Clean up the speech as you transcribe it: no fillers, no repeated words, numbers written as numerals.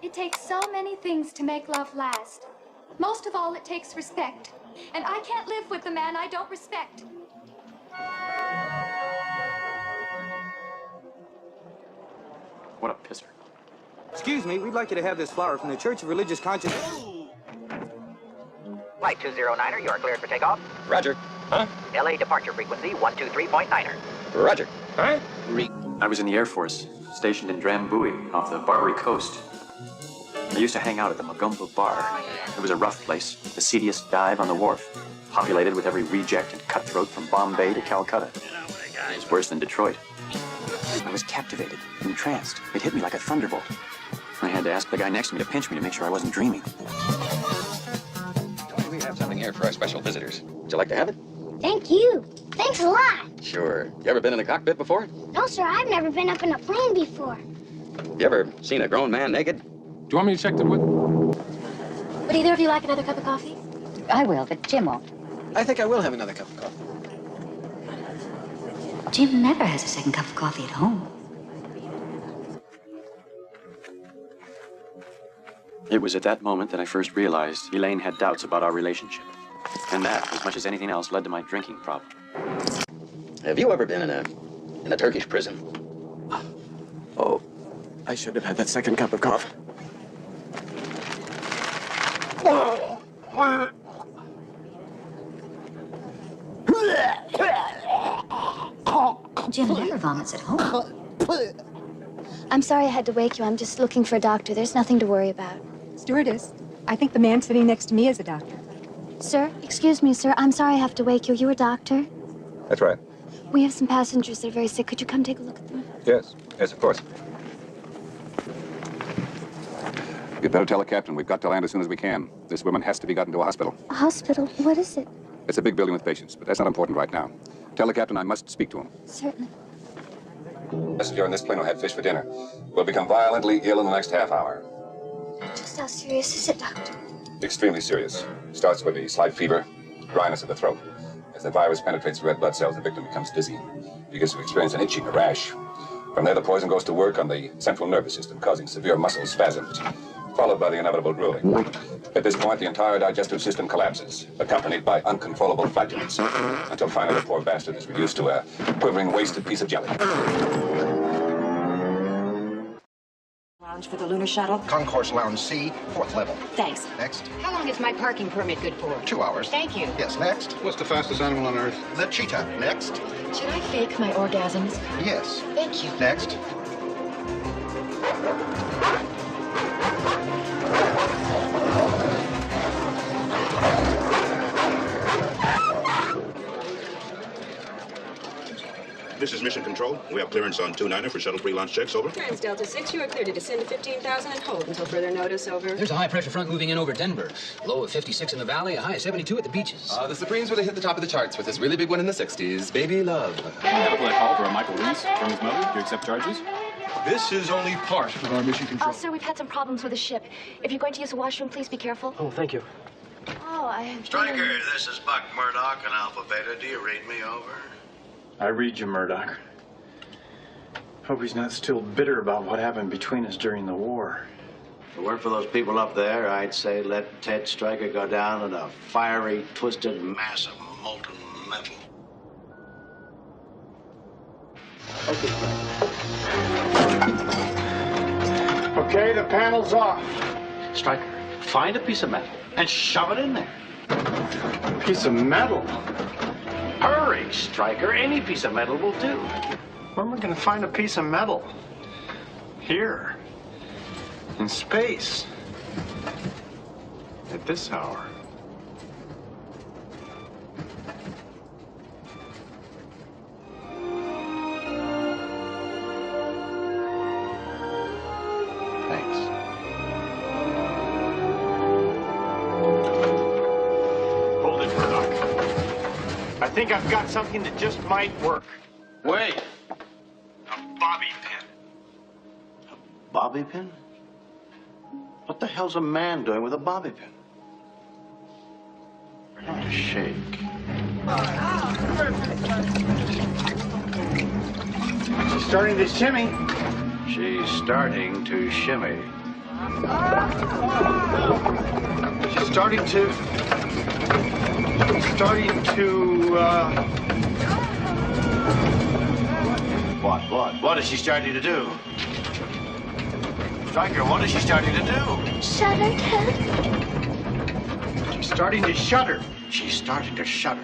It takes so many things to make love last. Most of all, it takes respect. And I can't live with the man I don't respect. What a pisser. Excuse me, we'd like you to have this flower from the Church of Religious Conscience. Flight 209er, you are cleared for takeoff. Roger. Huh? LA departure frequency 123.9er. Roger. Huh? I was in the Air Force, stationed in Drambuie, off the Barbary coast. I used to hang out at the Magumba Bar. It was a rough place, the seediest dive on the wharf, populated with every reject and cutthroat from Bombay to Calcutta. It's worse than Detroit. I was captivated, entranced. It hit me like a thunderbolt. I had to ask the guy next to me to pinch me to make sure I wasn't dreaming. Tony, we have something here for our special visitors. Would you like to have it? Thank you. Thanks a lot. Sure. You ever been in a cockpit before? No, sir, I've never been up in a plane before. You ever seen a grown man naked? Do you want me to check the wood? Would either of you like another cup of coffee? I will, but Jim won't. I think I will have another cup of coffee. Jim never has a second cup of coffee at home. It was at that moment that I first realized Elaine had doubts about our relationship. And that, as much as anything else, led to my drinking problem. Have you ever been in a Turkish prison? Oh, I should have had that second cup of coffee. Jim never vomits at home. I'm sorry I had to wake you. I'm just looking for a doctor. There's nothing to worry about. Stewardess, I think the man sitting next to me is a doctor. Sir, excuse me, sir. I'm sorry I have to wake you. You a doctor? That's right. We have some passengers that are very sick. Could you come take a look at them? Yes. Yes, of course. You'd better tell the captain we've got to land as soon as we can. This woman has to be gotten to a hospital. A hospital? What is it? It's a big building with patients, but that's not important right now. Tell the captain I must speak to him. Certainly. Passenger on this plane will have fish for dinner. Will become violently ill in the next half hour. Just how serious is it, doctor? Extremely serious. Starts with a slight fever, dryness of the throat. As the virus penetrates the red blood cells, the victim becomes dizzy. Begins to experience an itching, a rash. From there, the poison goes to work on the central nervous system, causing severe muscle spasms, followed by the inevitable drooling. At this point, the entire digestive system collapses, accompanied by uncontrollable flatulence, until finally the poor bastard is reduced to a quivering, wasted piece of jelly. Lounge for the lunar shuttle? Concourse Lounge C, 4th level. Thanks. Next. How long is my parking permit good for? 2 hours. Thank you. Yes, next. What's the fastest animal on Earth? The cheetah. Next. Should I fake my orgasms? Yes. Thank you. Next. This is Mission Control. We have clearance on 29er for shuttle pre-launch checks, over. Trans Delta 6, you are cleared to descend to 15,000 and hold until further notice, over. There's a high-pressure front moving in over Denver. Low of 56 in the valley, a high of 72 at the beaches. The Supremes really hit the top of the charts with this really big one in the 60s, Baby Love. I have a call for a Michael Reese from his mother. Do you accept charges? This is only part of our mission control. Sir, we've had some problems with the ship. If you're going to use the washroom, please be careful. Oh, thank you. Oh, I have Stryker, this is Buck Murdoch in Alpha Beta. Do you read me, over? I read you, Murdoch. Hope he's not still bitter about what happened between us during the war. If it weren't for those people up there, I'd say let Ted Stryker go down in a fiery, twisted mass of molten metal. Okay, the panel's off. Stryker, find a piece of metal and shove it in there. Piece of metal? Hurry, Stryker. Any piece of metal will do. Where am I going to find a piece of metal? Here. In space. At this hour. Thanks. Hold it, Murdoch. I think I've got something that just might work. Wait. A bobby pin. A bobby pin? What the hell's a man doing with a bobby pin? Not a shake. She's starting to shimmy. She's starting to shimmy. She's starting to... What is she starting to do? Stryker, what is she starting to do? Shudder, Ted. She's starting to shudder. She's starting to shudder.